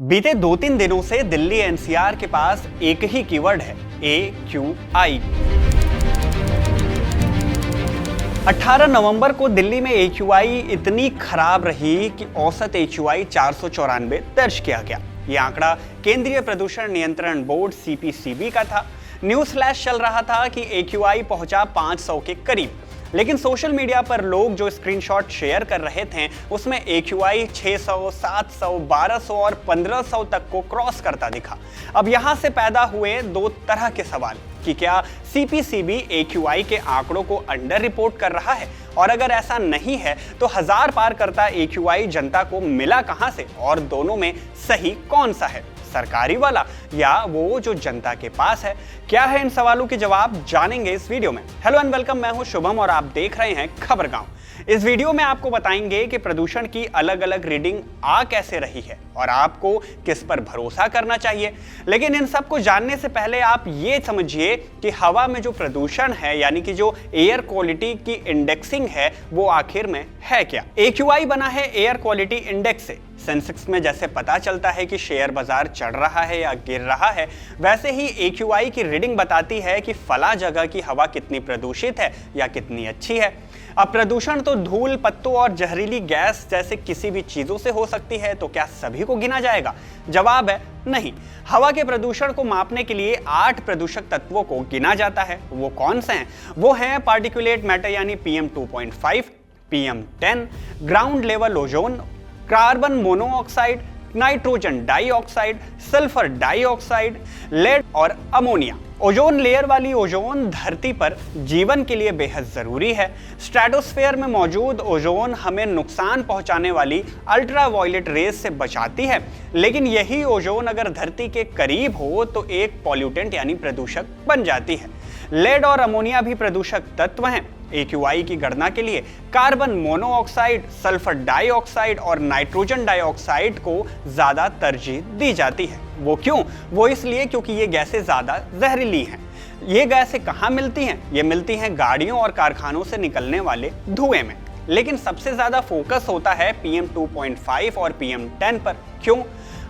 बीते 2-3 दिनों से दिल्ली एनसीआर के पास एक ही कीवर्ड है, AQI। 18 नवंबर को दिल्ली में AQI इतनी खराब रही कि औसत AQI 494 दर्ज किया गया। ये आंकड़ा केंद्रीय प्रदूषण नियंत्रण बोर्ड CPCB का था। न्यूज फ्लैश चल रहा था कि AQI पहुंचा 500 के करीब, लेकिन सोशल मीडिया पर लोग जो स्क्रीनशॉट शेयर कर रहे थे उसमें AQI 600, 700, 1200 और 1500 तक को क्रॉस करता दिखा। अब यहां से पैदा हुए दो तरह के सवाल कि क्या CPCB AQI के आंकड़ों को अंडर रिपोर्ट कर रहा है, और अगर ऐसा नहीं है तो हजार पार करता AQI जनता को मिला कहां से, और दोनों में सही कौन सा है, सरकारी वाला या वो जो जनता के पास है? क्या है इन सवालों के जवाब जानेंगे इस वीडियो में। हेलो एंड वेलकम, मैं हूं शुभम और आप देख रहे हैं खबर गांव। इस वीडियो में आपको बताएंगे कि प्रदूषण की अलग अलग रीडिंग आ कैसे रही है और आपको किस पर भरोसा करना चाहिए। लेकिन इन सब को जानने से पहले आप ये समझिए कि हवा में जो प्रदूषण है, यानी कि जो एयर क्वालिटी की इंडेक्सिंग है, वो आखिर में है क्या। AQI बना है एयर क्वालिटी इंडेक्स से। सेंसेक्स में जैसे पता चलता है कि शेयर बाजार चढ़ रहा है या गिर रहा है, वैसे ही AQI की रीडिंग बताती है कि फला जगह की हवा कितनी प्रदूषित है या कितनी अच्छी है। अब प्रदूषण तो धूल, पत्तों और जहरीली गैस जैसे किसी भी चीजों से हो सकती है, तो क्या सभी को गिना जाएगा? जवाब है नहीं। हवा के प्रदूषण को मापने के लिए 8 प्रदूषक तत्वों को गिना जाता है। वो कौन से हैं? वो हैं पार्टिकुलेट मैटर यानी PM2.5, PM10, ground level ozone, carbon monoxide, nitrogen dioxide, sulphur dioxide, lead और अमोनिया। ओजोन लेयर वाली ओजोन धरती पर जीवन के लिए बेहद जरूरी है। स्ट्रेटोस्फेयर में मौजूद ओजोन हमें नुकसान पहुंचाने वाली अल्ट्रावायलेट रेज से बचाती है, लेकिन यही ओजोन अगर धरती के करीब हो तो एक पॉल्यूटेंट यानी प्रदूषक बन जाती है। लेड और अमोनिया भी प्रदूषक तत्व हैं। AQI की गणना के लिए कार्बन मोनोऑक्साइड, सल्फर डाइऑक्साइड और नाइट्रोजन डाइऑक्साइड को ज्यादा तरजीह दी जाती है। वो क्यों? वो इसलिए क्योंकि ये गैसें ज्यादा जहरीली हैं। ये गैसें कहाँ मिलती हैं? ये मिलती हैं गाड़ियों और कारखानों से निकलने वाले धुएं में। लेकिन सबसे ज्यादा फोकस होता है PM2.5 और PM10 पर। क्यों?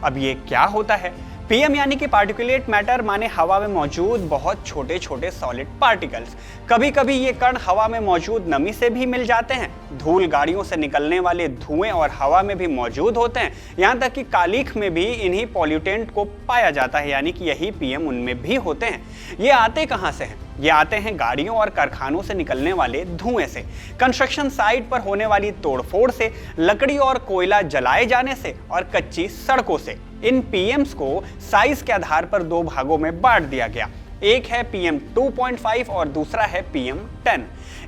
अब ये क्या होता है? PM यानी कि पार्टिकुलेट मैटर, माने हवा में मौजूद बहुत छोटे छोटे सॉलिड पार्टिकल्स। कभी कभी ये कण हवा में मौजूद नमी से भी मिल जाते हैं। धूल, गाड़ियों से निकलने वाले धुएं और हवा में भी मौजूद होते हैं। यहाँ तक कि कालीख में भी इन्हीं पॉल्यूटेंट को पाया जाता है, यानी कि यही PM उनमें भी होते हैं। ये आते कहाँ से हैं? ये आते हैं गाड़ियों और कारखानों से निकलने वाले धुएं से, कंस्ट्रक्शन साइट पर होने वाली तोड़फोड़ से, लकड़ी और कोयला जलाए जाने से और कच्ची सड़कों से। इन PMs को साइज के आधार पर 2 भागों में बांट दिया गया। एक है PM2.5 और दूसरा है PM10।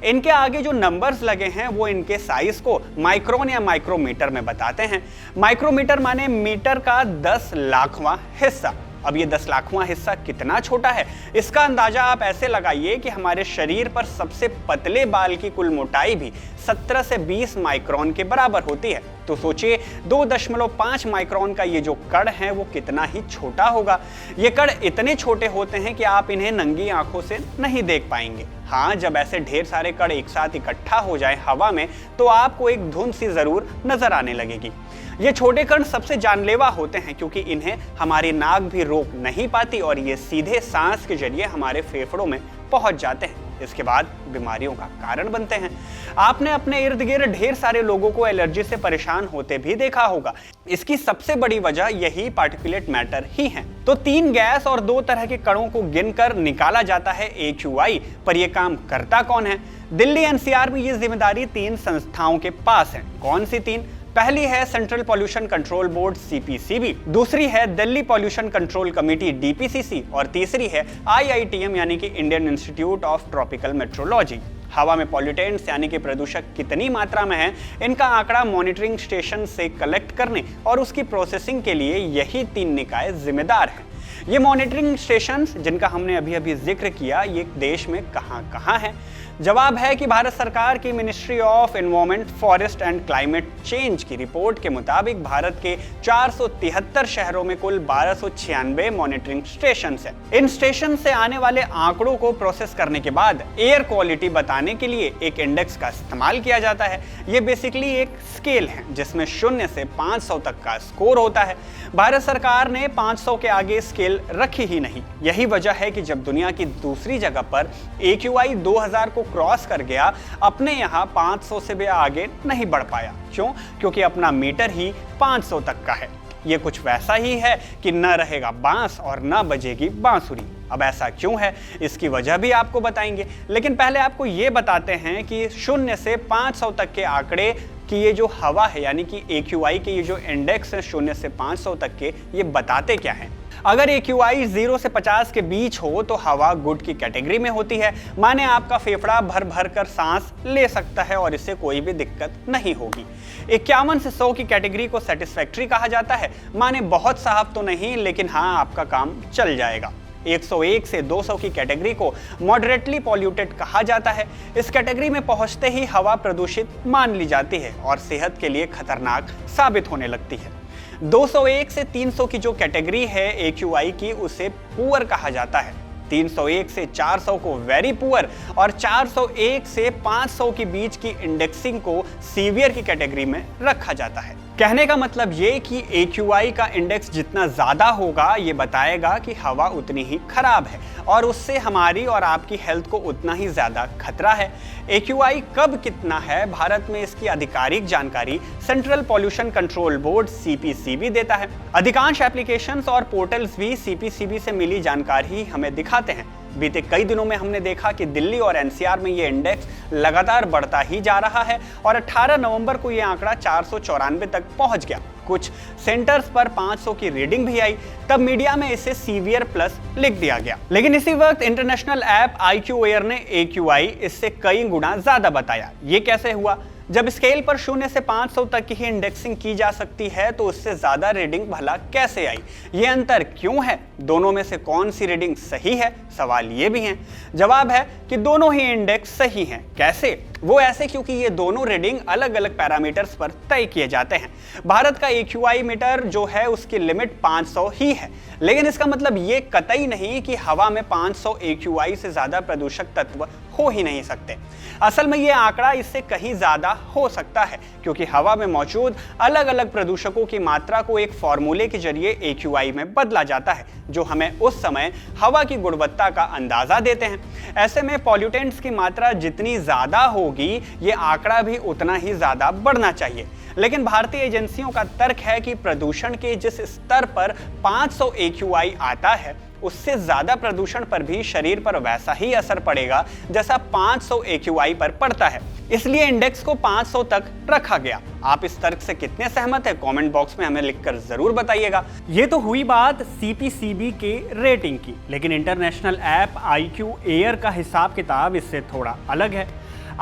इनके आगे जो नंबर्स लगे हैं वो इनके साइज को माइक्रोन या माइक्रोमीटर में बताते हैं। माइक्रोमीटर माने मीटर का 10 लाखवां हिस्सा। अब ये 10 लाखवां हिस्सा कितना छोटा है, इसका अंदाजा आप ऐसे लगाइए कि हमारे शरीर पर सबसे पतले बाल की कुल मोटाई भी 17 से 20 माइक्रोन के बराबर होती है। तो सोचिए 2.5 माइक्रोन का ये जो कण है वो कितना ही छोटा होगा। ये कण इतने छोटे होते हैं कि आप इन्हें नंगी आंखों से नहीं देख पाएंगे। हाँ, जब ऐसे ढेर सारे कण एक साथ इकट्ठा हो जाए हवा में तो आपको एक धुंध सी जरूर नजर आने लगेगी। ये छोटे कण सबसे जानलेवा होते हैं क्योंकि इन्हें हमारी नाक भी रोक नहीं पाती और ये सीधे सांस के जरिए हमारे फेफड़ों में पहुंच जाते हैं। इसके बाद बीमारियों का कारण बनते हैं। आपने अपने इर्द गिर्द ढेर सारे लोगों को एलर्जी से परेशान होते भी देखा होगा। इसकी सबसे बड़ी वजह यही पार्टिकुलेट मैटर ही है। तो 3 गैस और 2 तरह के कणों को गिनकर निकाला जाता है AQI, पर यह काम करता कौन है? दिल्ली NCR में ये जिम्मेदारी 3 संस्थाओं के पास है। कौन सी 3? पहली है central pollution control board CPCB, दूसरी है Delhi pollution control committee DPCC और तीसरी है IITM यानी कि Indian institute of tropical metrology. हवा में पॉल्यूटेंट्स यानी कि प्रदूषक कितनी मात्रा में है, इनका आंकड़ा मॉनिटरिंग स्टेशन से कलेक्ट करने और उसकी प्रोसेसिंग के लिए यही 3 निकाय जिम्मेदार हैं। ये मॉनिटरिंग स्टेशंस जिनका हमने अभी जिक्र किया, ये देश में कहाँ कहाँ है? जवाब है कि भारत सरकार की ministry of environment, forest and climate change की रिपोर्ट के मुताबिक भारत के 473 शहरों में कुल 1296 मॉनिटरिंग स्टेशन है। इन स्टेशन से आने वाले आंकड़ों को प्रोसेस करने के बाद एयर क्वालिटी बताने के लिए एक इंडेक्स का इस्तेमाल किया जाता है। ये बेसिकली एक स्केल है जिसमें 0 से 500 तक का स्कोर होता है। भारत सरकार ने 500 के आगे स्केल रखी ही नहीं। यही वजह है कि जब दुनिया की दूसरी जगह पर AQI 2000 को क्रॉस कर गया, अपने यहाँ 500 से भी आगे नहीं बढ़ पाया। क्यों? क्योंकि अपना मीटर ही 500 तक का है। ये कुछ वैसा ही है कि न रहेगा बांस और न बजेगी बांसुरी। अब ऐसा क्यों है, इसकी वजह भी आपको बताएंगे, लेकिन पहले आपको ये बताते हैं कि 0 से 500 तक के आंकड़े कि ये जो हवा है यानी कि AQI के ये जो इंडेक्स है 0 से 500 तक के, ये बताते क्या हैं। अगर AQI 0 से 50 के बीच हो तो हवा गुड की कैटेगरी में होती है, माने आपका फेफड़ा भर भर कर सांस ले सकता है और इससे कोई भी दिक्कत नहीं होगी। 51 से 100 की कैटेगरी को सेटिस्फैक्ट्री कहा जाता है, माने बहुत साफ तो नहीं लेकिन हाँ आपका काम चल जाएगा। 101 से 200 की कैटेगरी को मॉडरेटली पॉल्यूटेड कहा जाता है। इस कैटेगरी में पहुंचते ही हवा प्रदूषित मान ली जाती है और सेहत के लिए खतरनाक साबित होने लगती है। 201 से 300 की जो कैटेगरी है AQI की, उसे पुअर कहा जाता है। 301 से 400 को वेरी पुअर और 401 से 500 के बीच की इंडेक्सिंग को सीवियर की कैटेगरी में रखा जाता है। कहने का मतलब ये कि AQI का इंडेक्स जितना ज़्यादा होगा ये बताएगा कि हवा उतनी ही खराब है और उससे हमारी और आपकी हेल्थ को उतना ही ज़्यादा खतरा है। AQI कब कितना है, भारत में इसकी आधिकारिक जानकारी central pollution control board CPCB देता है। अधिकांश एप्लीकेशंस और पोर्टल्स भी CPCB से मिली जानकारी हमें दिखाते हैं। बीते कई दिनों में हमने देखा कि दिल्ली और NCR में ये इंडेक्स लगातार बढ़ता ही जा रहा है और 18 नवंबर को ये आंकड़ा 494 तक पहुंच गया। कुछ सेंटर्स पर 500 की रीडिंग भी आई, तब मीडिया में इसे सीवियर प्लस लिख दिया गया। लेकिन इसी वक्त इंटरनेशनल ऐप IQ Air ने AQI इससे कई गुना ज्यादा बताया। ये कैसे हुआ? जब स्केल पर 0 से 500 तक की ही इंडेक्सिंग की जा सकती है तो उससे ज्यादा रीडिंग भला कैसे आई? ये अंतर क्यों है? दोनों में से कौन सी रीडिंग सही है? सवाल ये भी हैं। जवाब है कि दोनों ही इंडेक्स सही हैं। कैसे? वो ऐसे क्योंकि ये दोनों रीडिंग अलग अलग पैरामीटर्स पर तय किए जाते हैं। भारत का AQI मीटर जो है उसकी लिमिट 500 ही है, लेकिन इसका मतलब ये कतई नहीं कि हवा में 500 AQI से ज्यादा प्रदूषक तत्व हो ही नहीं सकते। असल में ये आंकड़ा इससे कहीं ज्यादा हो सकता है, क्योंकि हवा में मौजूद अलग अलग प्रदूषकों की मात्रा को एक फॉर्मूले के जरिए AQI में बदला जाता है, जो हमें उस समय हवा की गुणवत्ता का अंदाजा देते हैं। ऐसे में पॉल्यूटेंट्स की मात्रा जितनी ज्यादा होगी, ये आंकड़ा भी उतना ही ज्यादा बढ़ना चाहिए। लेकिन भारतीय एजेंसियों का तर्क है कि प्रदूषण के जिस स्तर पर 500 AQI आता है, उससे ज्यादा प्रदूषण पर भी शरीर पर वैसा ही असर पड़ेगा जैसा 500 AQI पर पड़ता है। इसलिए इंडेक्स को 500 तक रखा गया। आप इस तर्क से कितने सहमत हैं? कमेंट बॉक्स में हमें लिखकर जरूर बताइएगा। ये तो हुई बात CPCB के रेटिंग की, लेकिन इंटरनेशनल ऐप IQ Air का हिसाब किताब इससे थोड़ा अलग है।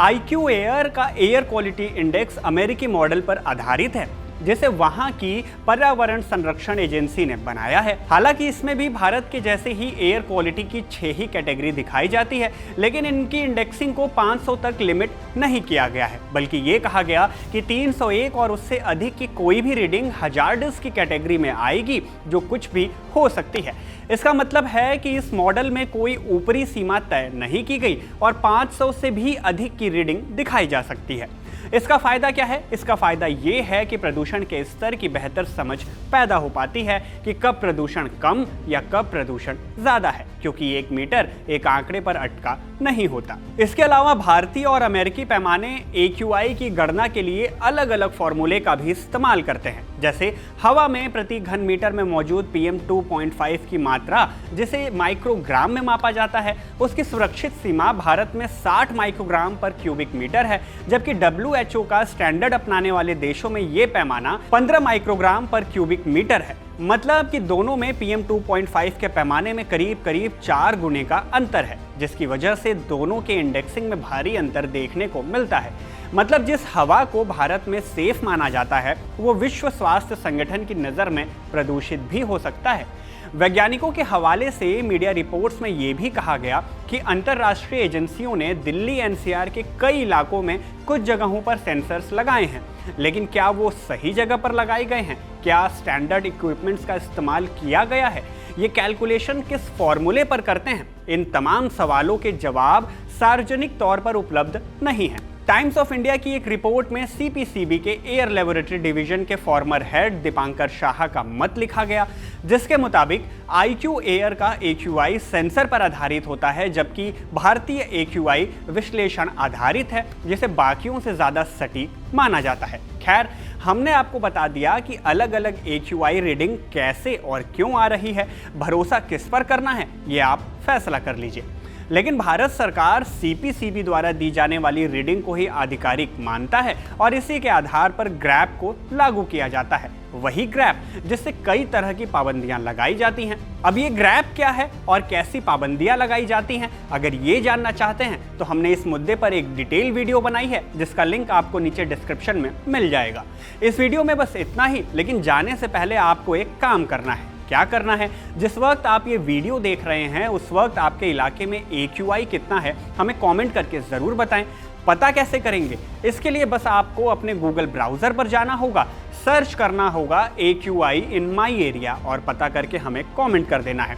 IQ Air का एयर क्वालिटी इंडेक्स अमेरिकी मॉडल पर आधारित है, जिसे वहां की पर्यावरण संरक्षण एजेंसी ने बनाया है। हालांकि इसमें भी भारत के जैसे ही एयर क्वालिटी की 6 ही कैटेगरी दिखाई जाती है, लेकिन इनकी इंडेक्सिंग को 500 तक लिमिट नहीं किया गया है, बल्कि ये कहा गया कि 301 और उससे अधिक की कोई भी रीडिंग हजार्डस की कैटेगरी में आएगी, जो कुछ भी हो सकती है। इसका मतलब है कि इस मॉडल में कोई ऊपरी सीमा तय नहीं की गई और 500 से भी अधिक की रीडिंग दिखाई जा सकती है। इसका फायदा क्या है? इसका फायदा ये है कि प्रदूषण के स्तर की बेहतर समझ पैदा हो पाती है कि कब प्रदूषण कम या कब प्रदूषण ज्यादा है, क्योंकि एक मीटर एक आंकड़े पर अटका नहीं होता। इसके अलावा भारतीय और अमेरिकी पैमाने AQI की गणना के लिए अलग अलग फॉर्मूले का भी इस्तेमाल करते हैं। जैसे हवा में प्रति घन मीटर में मौजूद PM 2.5 की मात्रा, जिसे माइक्रोग्राम में मापा जाता है, उसकी सुरक्षित सीमा भारत में 60 माइक्रोग्राम पर क्यूबिक मीटर है, जबकि WHO का स्टैंडर्ड अपनाने वाले देशों में ये पैमाना 15 माइक्रोग्राम पर क्यूबिक मीटर है। मतलब कि दोनों में PM 2.5 के पैमाने में करीब करीब 4 गुने का अंतर है, जिसकी वजह से दोनों के इंडेक्सिंग में भारी अंतर देखने को मिलता है। मतलब जिस हवा को भारत में सेफ माना जाता है, वो विश्व स्वास्थ्य संगठन की नज़र में प्रदूषित भी हो सकता है। वैज्ञानिकों के हवाले से मीडिया रिपोर्ट्स में यह भी कहा गया कि अंतर्राष्ट्रीय एजेंसियों ने दिल्ली एनसीआर के कई इलाकों में कुछ जगहों पर सेंसर्स लगाए हैं, लेकिन क्या वो सही जगह पर लगाए गए हैं? क्या स्टैंडर्ड इक्विपमेंट्स का इस्तेमाल किया गया है? ये कैलकुलेशन किस फॉर्मूले पर करते हैं? इन तमाम सवालों के जवाब सार्वजनिक तौर पर उपलब्ध नहीं है। टाइम्स ऑफ इंडिया की एक रिपोर्ट में सीपीसीबी के एयर लेबोरेटरी डिवीजन के फॉर्मर हेड दीपांकर शाह का मत लिखा गया, जिसके मुताबिक IQ एयर का AQI सेंसर पर आधारित होता है, जबकि भारतीय AQI विश्लेषण आधारित है, जिसे बाकियों से ज्यादा सटीक माना जाता है। खैर, हमने आपको बता दिया कि अलग अलग AQI रीडिंग कैसे और क्यों आ रही है। भरोसा किस पर करना है, ये आप फैसला कर लीजिए। लेकिन भारत सरकार सीपीसीबी द्वारा दी जाने वाली रीडिंग को ही आधिकारिक मानता है और इसी के आधार पर ग्रैप को लागू किया जाता है। वही ग्रैप जिससे कई तरह की पाबंदियां लगाई जाती हैं। अब ये ग्रैप क्या है और कैसी पाबंदियां लगाई जाती हैं, अगर ये जानना चाहते हैं तो हमने इस मुद्दे पर एक डिटेल वीडियो बनाई है, जिसका लिंक आपको नीचे डिस्क्रिप्शन में मिल जाएगा। इस वीडियो में बस इतना ही, लेकिन जाने से पहले आपको एक काम करना है। क्या करना है? जिस वक्त आप ये वीडियो देख रहे हैं उस वक्त आपके इलाके में AQI कितना है, हमें कमेंट करके ज़रूर बताएं। पता कैसे करेंगे? इसके लिए बस आपको अपने गूगल ब्राउज़र पर जाना होगा, सर्च करना होगा AQI इन माई एरिया और पता करके हमें कमेंट कर देना है।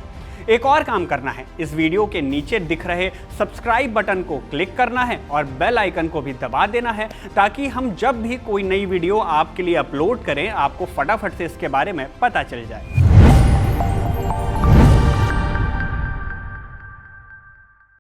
एक और काम करना है, इस वीडियो के नीचे दिख रहे सब्सक्राइब बटन को क्लिक करना है और बेल आइकन को भी दबा देना है, ताकि हम जब भी कोई नई वीडियो आपके लिए अपलोड करें आपको फटाफट से इसके बारे में पता चल जाए।